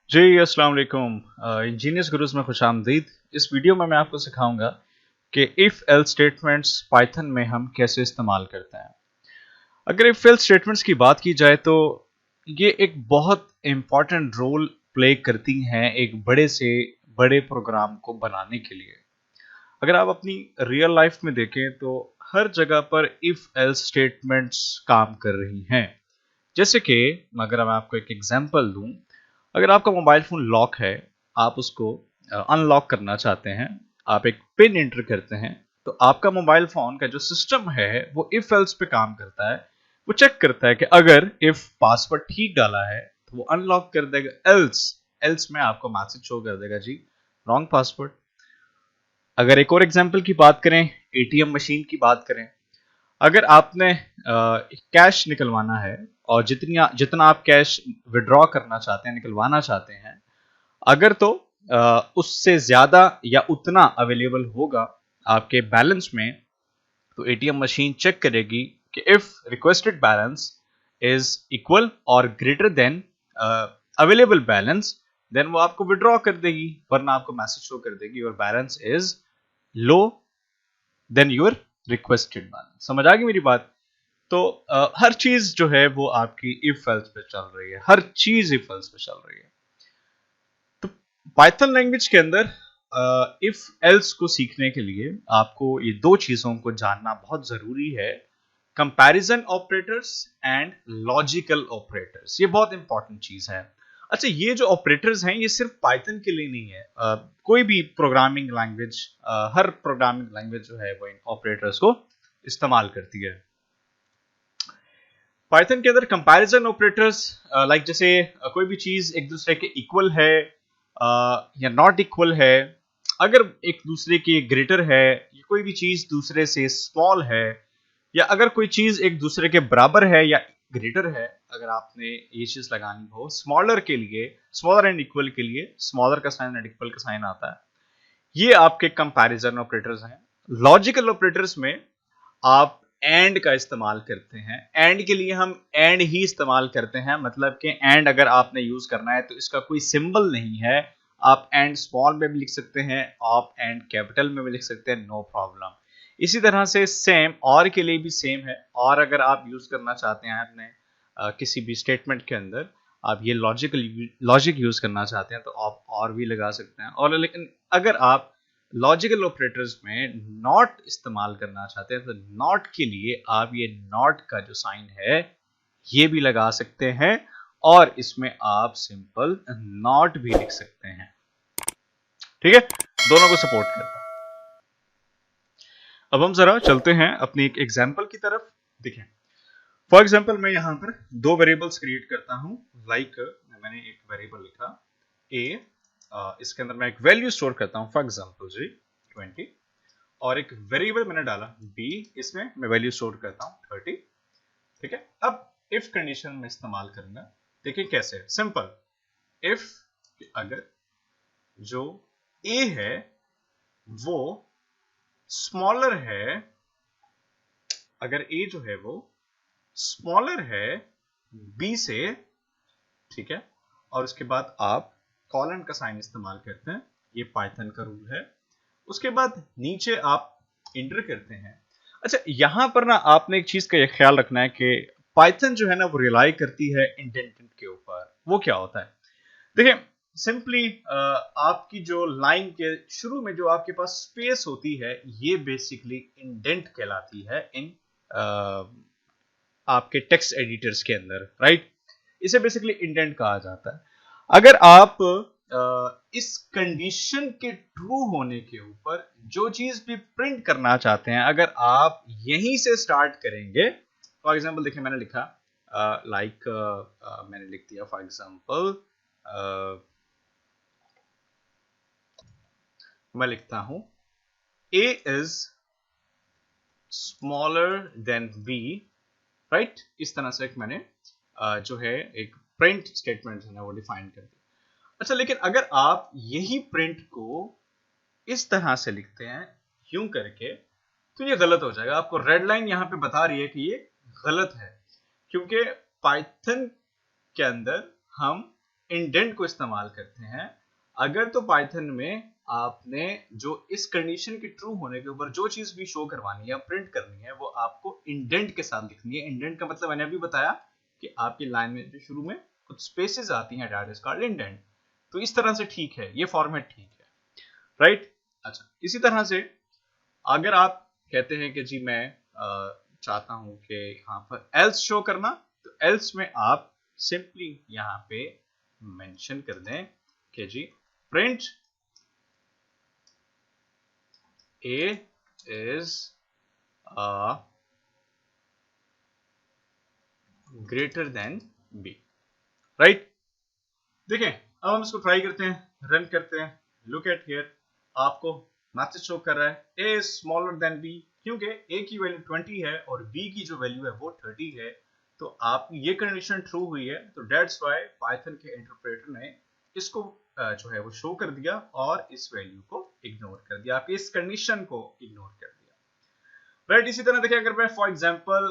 जी अस्सलाम वालेकुम। इंजीनियर्स गुरुज में खुशामदीद। इस वीडियो में मैं आपको सिखाऊंगा कि इफ़ एल स्टेटमेंट्स पाइथन में हम कैसे इस्तेमाल करते हैं। अगर इफ़ एल स्टेटमेंट्स की बात की जाए तो ये एक बहुत इम्पॉर्टेंट रोल प्ले करती हैं एक बड़े से बड़े प्रोग्राम को बनाने के लिए। अगर आप अपनी रियल लाइफ में देखें तो हर जगह पर इफ़ एल स्टेटमेंट्स काम कर रही हैं। जैसे कि अगर मैं आपको एक एग्जांपल दूं, अगर आपका मोबाइल फ़ोन लॉक है, आप उसको अनलॉक करना चाहते हैं, आप एक पिन एंटर करते हैं, तो आपका मोबाइल फ़ोन का जो सिस्टम है वो इफ एल्स पे काम करता है। वो चेक करता है कि अगर इफ पासवर्ड ठीक डाला है तो वो अनलॉक कर देगा, एल्स एल्स में आपको मैसेज शो कर देगा जी रॉन्ग पासवर्ड। अगर एक और एग्जांपल की बात करें, एटीएम मशीन की बात करें, अगर आपने कैश निकलवाना है और जितना आप कैश विड्रॉ करना चाहते हैं, निकलवाना चाहते हैं, अगर तो उससे ज्यादा या उतना अवेलेबल होगा आपके बैलेंस में, तो एटीएम मशीन चेक करेगी कि if requested balance is equal और greater than available balance, then वो आपको विड्रॉ कर देगी, वरना आपको मैसेज शो कर देगी your balance is low then your requested balance. समझ आ गई मेरी बात? तो हर चीज जो है वो आपकी इफ एल्स पे चल रही है, हर चीज इफ एल्स पे चल रही है। तो पाइथन लैंग्वेज के अंदर इफ एल्स को सीखने के लिए आपको ये दो चीजों को जानना बहुत जरूरी है, comparison operators and logical operators. ये बहुत इंपॉर्टेंट चीज है। अच्छा, ये जो ऑपरेटर्स हैं ये सिर्फ पाइथन के लिए नहीं है, कोई भी प्रोग्रामिंग लैंग्वेज, हर प्रोग्रामिंग लैंग्वेज जो है वो इन ऑपरेटर्स को इस्तेमाल करती है। पाइथन के अंदर कंपैरिजन ऑपरेटर्स, लाइक जैसे कोई भी चीज एक दूसरे के इक्वल है या नॉट इक्वल है, अगर एक दूसरे के ग्रेटर है, या कोई भी चीज दूसरे से स्मॉल है, या अगर कोई चीज एक दूसरे के बराबर है या ग्रेटर है, अगर आपने ये चीज लगानी हो स्मॉलर के लिए, स्मॉलर एंड इक्वल के लिए स्मॉलर का साइन एंड इक्वल का साइन आता है, ये आपके कंपैरिजन ऑपरेटर्स हैं। लॉजिकल ऑपरेटर्स में आप एंड का इस्तेमाल करते हैं। एंड के लिए हम एंड ही इस्तेमाल करते हैं, मतलब कि एंड अगर आपने यूज करना है तो इसका कोई सिंबल नहीं है। आप एंड स्मॉल में भी लिख सकते हैं, आप एंड कैपिटल में भी लिख सकते हैं, नो प्रॉब्लम। इसी तरह से सेम और के लिए भी सेम है, और अगर आप यूज करना चाहते हैं अपने किसी भी स्टेटमेंट के अंदर, आप ये लॉजिक यूज करना चाहते हैं तो आप और भी लगा सकते हैं। और लेकिन अगर आप लॉजिकल ऑपरेटर्स में नॉट इस्तेमाल करना चाहते हैं तो नॉट के लिए आप ये नॉट का जो साइन है ये भी लगा सकते हैं, और इसमें आप सिंपल नॉट भी लिख सकते हैं। ठीक है, दोनों को सपोर्ट करता है। अब हम जरा चलते हैं अपनी एक एग्जांपल की तरफ। देखें, फॉर एग्जांपल मैं यहां पर दो वेरिएबल्स क्रिएट करता हूं। लाइक मैंने एक वेरिएबल लिखा ए, इसके अंदर मैं एक वैल्यू स्टोर करता हूं, फॉर एग्जांपल जी 20, और एक वेरिएबल मैंने डाला बी, इसमें मैं वैल्यू स्टोर करता हूं 30। ठीक है, अब इफ कंडीशन में इस्तेमाल करूंगा। देखिए कैसे, सिंपल। इफ अगर जो ए है वो स्मॉलर है, अगर ए जो है वो स्मॉलर है बी से, ठीक है, और उसके बाद आप कॉलन का साइन इस्तेमाल करते हैं, ये पाइथन का रूल है। उसके बाद नीचे आप इंटर करते हैं। अच्छा, यहां पर ना आपने एक चीज का ये ख्याल रखना है कि पाइथन जो है ना वो रिलाई करती है इंडेंटेंट के ऊपर। वो क्या होता है? देखिए, सिंपली आपकी जो लाइन के शुरू में जो आपके पास स्पेस होती है ये बेसिकली इंडेंट कहलाती है इन आपके टेक्स्ट एडिटर्स के अंदर, राइट? इसे बेसिकली इंडेंट कहा जाता है। अगर आप इस कंडीशन के ट्रू होने के ऊपर जो चीज भी प्रिंट करना चाहते हैं, अगर आप यहीं से स्टार्ट करेंगे, फॉर एग्जांपल देखिए मैंने लिखा मैंने लिख दिया फॉर एग्जांपल, मैं लिखता हूं A is smaller than B, right? इस तरह से एक मैंने जो है एक प्रिंट स्टेटमेंट है ना वो डिफाइन कर दिया। अच्छा, लेकिन अगर आप यही प्रिंट को इस तरह से लिखते हैं यूं करके, तो ये गलत हो जाएगा। आपको रेड लाइन यहां पे बता रही है कि ये गलत है, क्योंकि पाइथन के अंदर हम इंडेंट को इस्तेमाल करते हैं। अगर तो पाइथन में आपने जो इस कंडीशन के ट्रू होने के ऊपर जो चीज भी शो करवानी है या प्रिंट करनी है वो आपको इंडेंट के साथ लिखनी है। इंडेंट का मतलब मैंने अभी बताया कि आपकी लाइन में जो शुरू में कुछ स्पेसेस आती हैं, दैट इज कॉल्ड इंडेंट। तो इस तरह से ठीक है, ये फॉर्मेट ठीक है, राइट। अच्छा, इसी तरह से अगर आप कहते हैं कि जी मैं चाहता हूं कि यहाँ पर एल्स शो करना, तो एल्स में आप सिंपली यहाँ पे मेंशन कर दें कि जी print A is greater than B, right. देखें, अब हम इसको ट्राई करते हैं, रन करते हैं। लुक एट हियर, आपको मैसेज शो कर रहा है A is smaller than B, क्योंकि A की वैल्यू 20 है और B की जो वैल्यू है वो 30 है। तो आपकी ये कंडीशन ट्रू हुई है, तो दैट्स व्हाई पाइथन के इंटरप्रेटर ने इसको जो है वो शो कर दिया और इस वैल्यू को इग्नोर कर दिया, आपकी इस कंडीशन को इग्नोर कर दिया, राइट। इसी तरह देखिए, अगर मैं फॉर एग्जांपल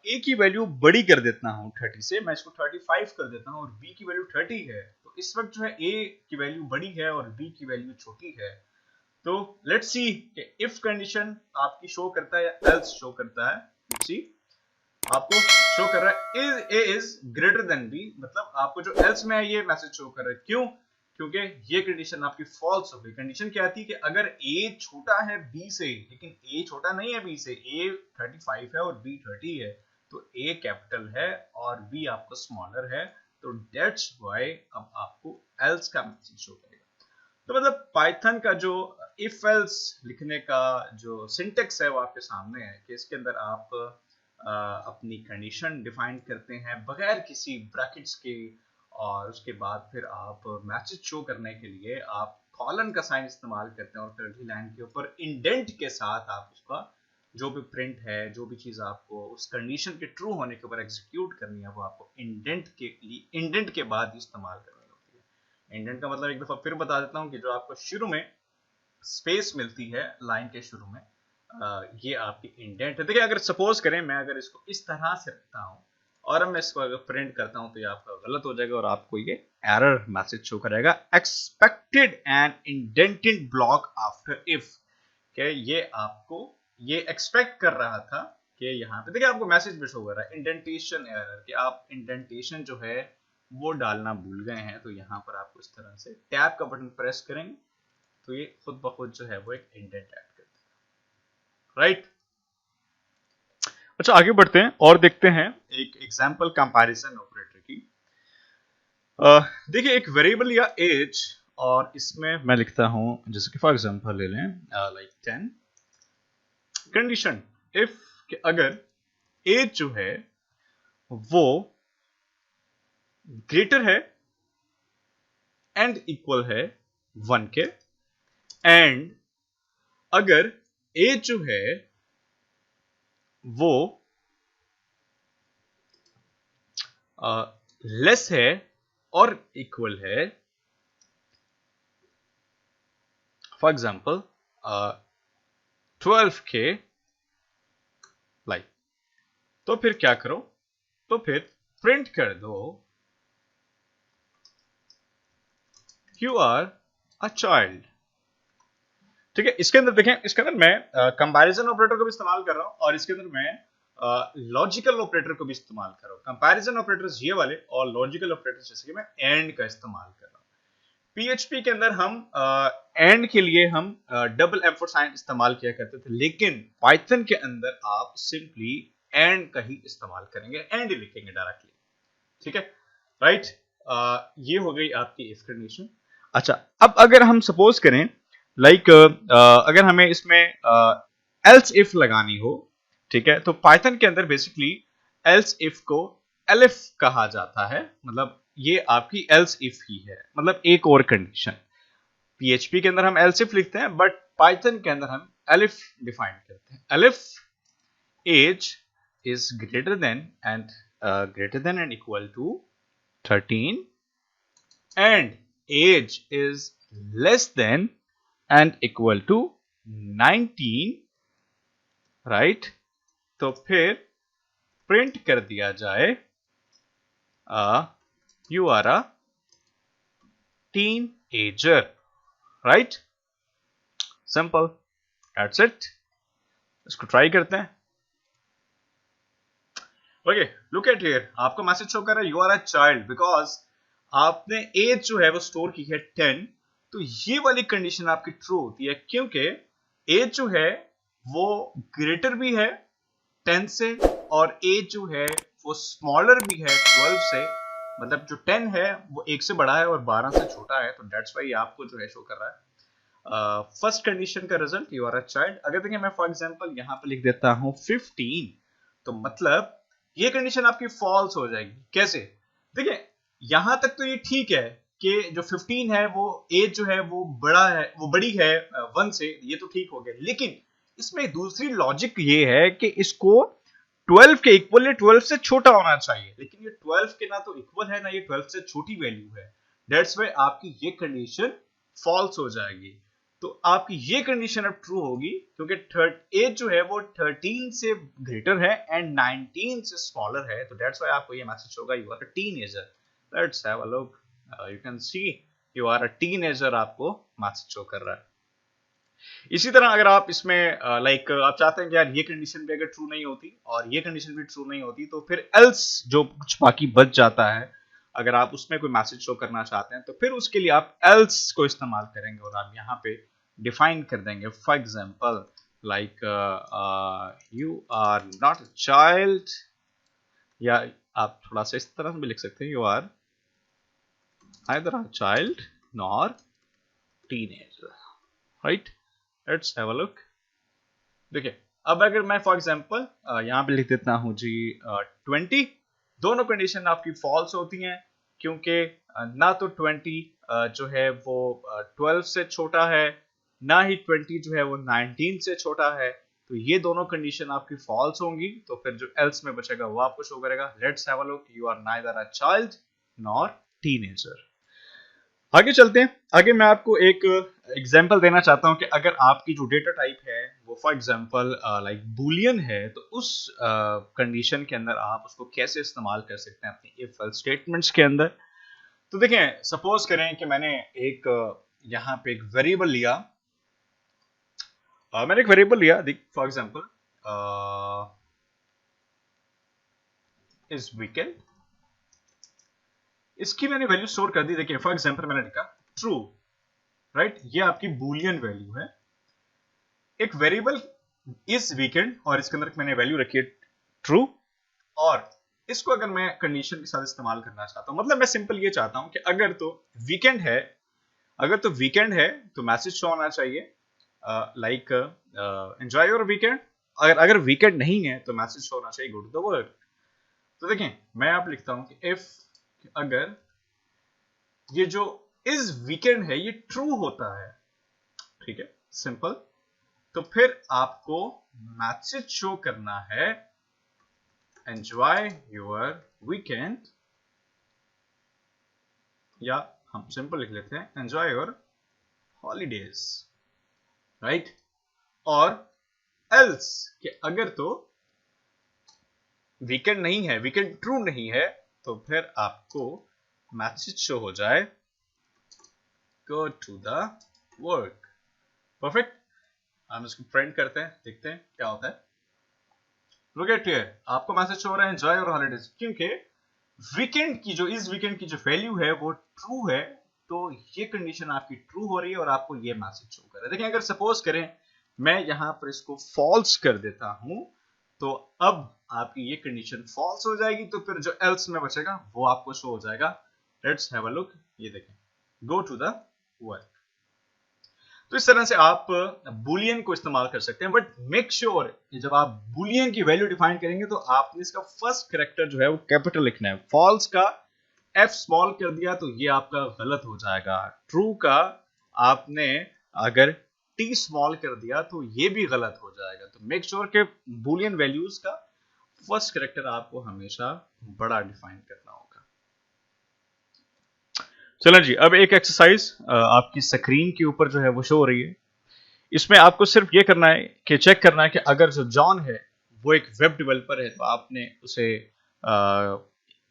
A की वैल्यू बड़ी कर देता हूं 30 से, मैं इसको 35 कर देता हूं और B की वैल्यू 30 है, तो इस वक्त जो है A की वैल्यू बड़ी है और B की वैल्यू छोटी है। तो लेट्स सी कि इफ कंडीशन आपकी शो करता है या एल्स शो करता है। लेट्स सी, आपको शो कर रहा है is A is greater then B, मतलब आपको जो एल्स में है ये मैसेज शो कर रहा है। क्यों? क्योंकि ये कंडीशन आपकी फॉल्स हो गई। कंडीशन क्या थी कि अगर A छोटा है B से, लेकिन A छोटा नहीं है B से, A 35 है और B 30 है, तो A कैपिटल है और B आपको स्मॉलर है, तो दैट्स व्हाई अब आपको एल्स का मैसेज शो करेगा। तो मतलब पाइथन का जो इफ एल्स लिखने का जो सिंटेक्स है वो आपके सामने है कि इसके अंदर आप अपनी कंडीशन डिफाइन करते हैं बगैर किसी ब्रैकेट्स के, और उसके बाद फिर आप मैसेज शो करने के लिए आप कॉलन का साइन इस्तेमाल करते हैं और फिर अगली लाइन के ऊपर इंडेंट के साथ आप उसका जो भी प्रिंट है, जो भी चीज आपको उस कंडीशन के ट्रू होने के ऊपर एग्जीक्यूट करनी है, वो आपको इंडेंट के लिए इंडेंट के बाद इस्तेमाल करनी होती है। इंडेंट का मतलब एक दफा फिर बता देता हूँ कि जो आपको शुरू में स्पेस मिलती है लाइन के शुरू में, ये आपकी इंडेंट है। देखिए, अगर सपोज करें मैं अगर इसको इस तरह से रखता हूं और मैं इसको अगर प्रिंट करता हूं तो ये आपका गलत हो जाएगा और आपको ये एरर मैसेज शो करेगा, expected an indented block after if. क्या ये आपको ये एक्सपेक्ट कर रहा था कि यहाँ पे देखिए आपको मैसेज भी शो कर रहा है इंडेंटेशन एरर, कि आप इंडेंटेशन जो है वो डालना भूल गए हैं। तो यहाँ पर आपको इस तरह से टैब का बटन प्रेस करेंगे तो ये खुद ब खुद जो है वो एक इंडेंट ऐड कर देगा, राइट। अच्छा, आगे बढ़ते हैं और देखते हैं एक एग्जांपल कंपैरिजन ऑपरेटर की। देखिए, एक वेरिएबल या एज, और इसमें मैं लिखता हूं जैसे कि फॉर एग्जांपल ले लें लाइक 10 कंडीशन इफ कि अगर एज जो है वो ग्रेटर है एंड इक्वल है 1 के, एंड अगर एज जो है वो लेस है और इक्वल है फॉर एग्जाम्पल 12 के, लाइक, तो फिर क्या करो, तो फिर प्रिंट कर दो यू आर अ चाइल्ड। ठीक है, इसके अंदर देखें, इसके अंदर मैं कंपैरिजन ऑपरेटर को भी इस्तेमाल कर रहा हूं और इसके अंदर मैं लॉजिकल ऑपरेटर को भी इस्तेमाल कर रहा हूं। कंपैरिजन ऑपरेटर्स ये वाले और लॉजिकल ऑपरेटर्स जैसे कि मैं एंड का इस्तेमाल कर रहा हूं। पीएचपी के अंदर हम एंड के लिए हम डबल एम्फर साइन इस्तेमाल किया करते थे, लेकिन पाइथन के अंदर आप सिंपली एंड का ही इस्तेमाल करेंगे, एंड ही लिखेंगे डायरेक्टली। ठीक है, राइट। ये हो गई आपकी इफ कंडीशन। अच्छा, अब अगर हम सपोज करें लाइक अगर हमें इसमें एल्स इफ लगानी हो, ठीक है, तो पाइथन के अंदर बेसिकली एल्स इफ को एलिफ कहा जाता है, मतलब ये आपकी एल्स इफ ही है, मतलब एक और कंडीशन। पीएचपी के अंदर हम एल्स इफ लिखते हैं, बट पाइथन के अंदर हम एलिफ डिफाइन करते हैं। Elif age is greater than and equal to 13 and age is less than and equal to 19, right। तो फिर प्रिंट कर दिया जाए you are a teenager, right? Simple. That's it. इसको ट्राई करते हैं. Okay, look at here. आपको message show कर रहा है you are a child, because आपने एज जो है वो स्टोर की है 10. तो ये वाली कंडीशन आपकी ट्रू होती है क्योंकि एज जो है वो ग्रेटर भी है 10 से और एज जो है वो स्मॉलर भी है 12 से. मतलब जो 10 है वो 1 से बड़ा है और 12 से छोटा है. तो दैट्स वाई आपको जो है शो कर रहा है फर्स्ट कंडीशन का result you are a child. अगर देखिए मैं फॉर एग्जांपल यहां पे लिख देता हूं 15, तो मतलब ये कंडीशन आपकी फॉल्स हो जाएगी. कैसे? देखिए यहां तक तो ये ठीक है कि जो 15 है वो एज जो है वो बड़ा है, वो बड़ी है 1 से, ये तो ठीक हो गया. लेकिन इसमें दूसरी लॉजिक ये है कि इसको 12 के इक्वल या 12 से छोटा होना चाहिए. लेकिन ये 12 के ना तो इक्वल है ना ये 12 से छोटी वैल्यू है. दैट्स वाई आपकी ये कंडीशन फॉल्स हो जाएगी. तो आपकी ये कंडीशन अब ट्रू होगी क्योंकि एज जो है वो 13 से ग्रेटर है एंड 19 से स्मॉलर है. तो दैट्स व्हाई आपको ये मैसेज होगा you are a teenager. Let's have a look. You can see you are a teenager आपको मैसेज शो कर रहा है. इसी तरह अगर आप इसमें आप चाहते हैं कि यार ये कंडीशन भी अगर ट्रू नहीं होती और ये कंडीशन भी ट्रू नहीं होती, तो फिर एल्स जो कुछ बाकी बच जाता है, अगर आप उसमें कोई मैसेज शो करना चाहते हैं तो फिर उसके लिए आप एल्स को इस्तेमाल करेंगे और आप यहाँ पे डिफाइन कर देंगे. For example you are not a child, या आप थोड़ा सा इस तरह से भी लिख सकते हैं you are either a child nor teenager, right? Let's have a look. देखिए अब अगर मैं फॉर एग्जाम्पल यहाँ पे लिख देता हूँ जी 20, दोनों कंडीशन आपकी फॉल्स होती हैं क्योंकि ना तो 20 जो है वो 12 से छोटा है, ना ही 20 जो है वो 19 से छोटा है. तो ये दोनों कंडीशन आपकी फॉल्स होंगी. तो फिर जो एल्स में बचेगा वो आपको शो करेगा. Let's have a look. You are neither a child nor teenager. आगे चलते हैं. आगे मैं आपको एक एग्जांपल देना चाहता हूं कि अगर आपकी जो डेटा टाइप है वो फॉर एग्जांपल बुलियन है, तो उस कंडीशन के अंदर आप उसको कैसे इस्तेमाल कर सकते हैं अपनी इफ एल्स स्टेटमेंट्स के अंदर. तो देखें सपोज करें कि मैंने एक यहाँ पे एक वेरिएबल लिया. फॉर एग्जांपल इस वीकेंड. इसकी मैंने वैल्यू स्टोर कर दी. देखिए फॉर एग्जांपल मैंने लिखा ट्रू, राइट? ये आपकी बूलियन वैल्यू है. एक वेरिएबल इस वीकेंड और इसके अंदर मैंने वैल्यू रखी है ट्रू. और इसको अगर मैं कंडीशन के साथ इस्तेमाल करना चाहता हूं, मतलब मैं सिंपल ये चाहता हूं कि अगर तो वीकेंड है तो मैसेज शो होना चाहिए लाइक एंजॉय योर वीकेंड. अगर वीकेंड नहीं है तो मैसेज शो होना चाहिए गो टू द वर्क. तो देखें मैं आप लिखता हूं कि इफ अगर ये जो इस वीकेंड है ये ट्रू होता है, ठीक है, सिंपल, तो फिर आपको मैसेज शो करना है एंजॉय योर वीकेंड, या हम सिंपल लिख लेते हैं एंजॉय योर हॉलीडेज, राइट? और एल्स कि अगर तो वीकेंड नहीं है, वीकेंड ट्रू नहीं है, तो फिर आपको मैसेज शो हो जाए go to the work. Perfect. हम इसको प्रिंट करते हैं, देखते हैं क्या होता है. Look at here. आपको मैसेज शो हो रहा है एंजॉय योर हॉलीडेज क्योंकि वीकेंड की जो इस वीकेंड की जो वैल्यू है वो ट्रू है. तो ये कंडीशन आपकी ट्रू हो रही है और आपको ये मैसेज शो कर रहा है. देखिए अगर सपोज करें मैं यहां पर इसको फॉल्स कर देता हूं, तो अब आपकी ये कंडीशन फॉल्स हो जाएगी. तो फिर जो एल्स में बचेगा वो आपको शो हो जाएगा. Let's have a look. ये देखें गो टू द वर्क. तो इस तरह से आप बुलियन को इस्तेमाल कर सकते हैं. बट मेक श्योर जब आप बुलियन की वैल्यू डिफाइन करेंगे तो आपने इसका फर्स्ट कैरेक्टर जो है वो कैपिटल लिखना है. फॉल्स का एफ स्मॉल कर दिया तो ये आपका गलत हो जाएगा. ट्रू का आपने अगर टी स्मॉल कर दिया तो ये भी गलत हो जाएगा. तो मेक श्योर के बुलियन वैल्यूज का फर्स्ट कैरेक्टर आपको हमेशा बड़ा डिफाइन करना होगा. चलो जी, अब एक एक्सरसाइज आपकी स्क्रीन के ऊपर जो है वो शो हो रही है. इसमें आपको सिर्फ ये करना है कि चेक करना है कि अगर जो जॉन है वो एक वेब डेवलपर है तो आपने उसे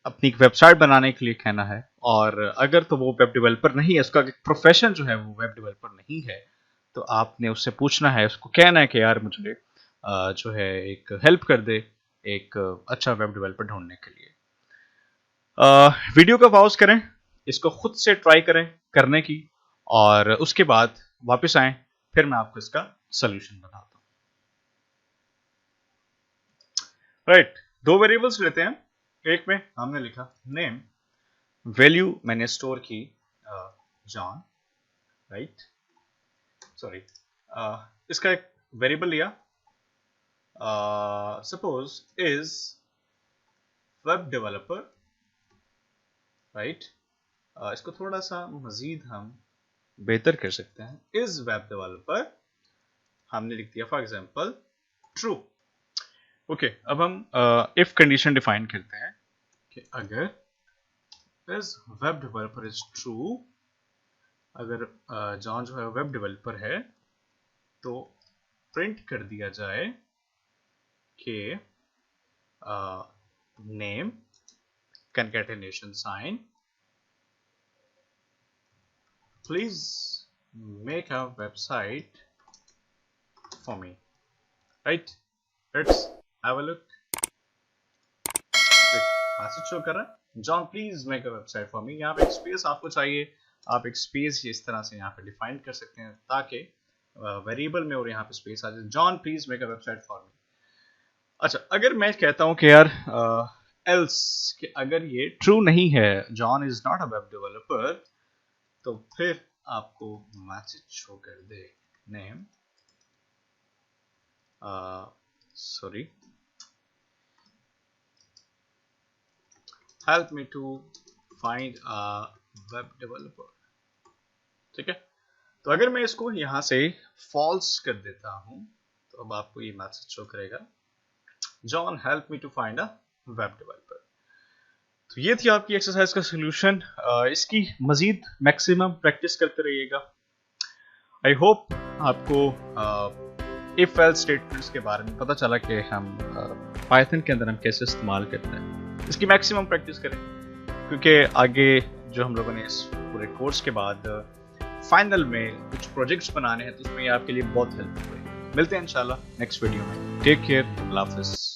अपनी एक वेबसाइट बनाने के लिए कहना है और अगर तो वो वेब डेवलपर नहीं है, उसका प्रोफेशन जो है वो वेब डेवलपर नहीं है, तो आपने उससे पूछना है, उसको कहना है कि यार मुझे जो है एक हेल्प कर दे एक अच्छा वेब डेवलपर ढूंढने के लिए। वीडियो को पॉज करें, इसको खुद से ट्राई करें करने की, और उसके बाद वापस आएं, फिर मैं आपको इसका सोल्यूशन बताता हूं। राइट, दो वेरिएबल्स लेते हैं। एक में हमने लिखा नेम, वैल्यू मैंने स्टोर की जॉन, राइट, सॉरी, इसका एक वेरिएबल लिया, suppose is web developer, right. इसको थोड़ा सा मजीद हम बेहतर कर सकते हैं, इज वेब डेवलपर हमने लिख दिया फॉर एग्जांपल ट्रू। ओके, अब हम इफ कंडीशन डिफाइन करते हैं कि अगर is web developer is true, अगर जॉन जो है वेब डेवलपर है, तो प्रिंट कर दिया जाए कि name concatenation sign, please make a website for me, right? Let's have a look. Message show कर रहा है, John please make a website for me. यहाँ पे एक स्पेस आपको चाहिए, आप एक स्पेस इस तरह से यहाँ पे डिफाइन कर सकते हैं ताकि वेरिएबल में और यहाँ पे स्पेस आ जाए, John please make a website for me. अच्छा, अगर मैं कहता हूँ कि यार एल्स कि अगर ये ट्रू नहीं है, John is not a web developer, तो फिर आपको मैसेज शो कर दे name, sorry, help me to find a web developer. ठीक है, तो अगर मैं इसको यहां से फॉल्स कर देता हूं, तो अब आपको ये मैसेज शो करेगा, John help me to find a web developer. तो ये थी आपकी एक्सरसाइज का सोल्यूशन। इसकी मजीद मैक्सिमम प्रैक्टिस करते रहिएगा। आई होप आपको इफ एल्स स्टेटमेंट्स के बारे में पता चला कि हम पाइथन के अंदर हम कैसे इस्तेमाल करते हैं। इसकी मैक्सिमम प्रैक्टिस करें, क्योंकि आगे जो हम लोगों ने इस पूरे कोर्स के बाद फाइनल में कुछ प्रोजेक्ट्स बनाने हैं, तो उसमें ये आपके लिए बहुत हेल्पफुल है। मिलते हैं इंशाल्लाह नेक्स्ट वीडियो में। टेक केयर, अल्लाह हाफिज़।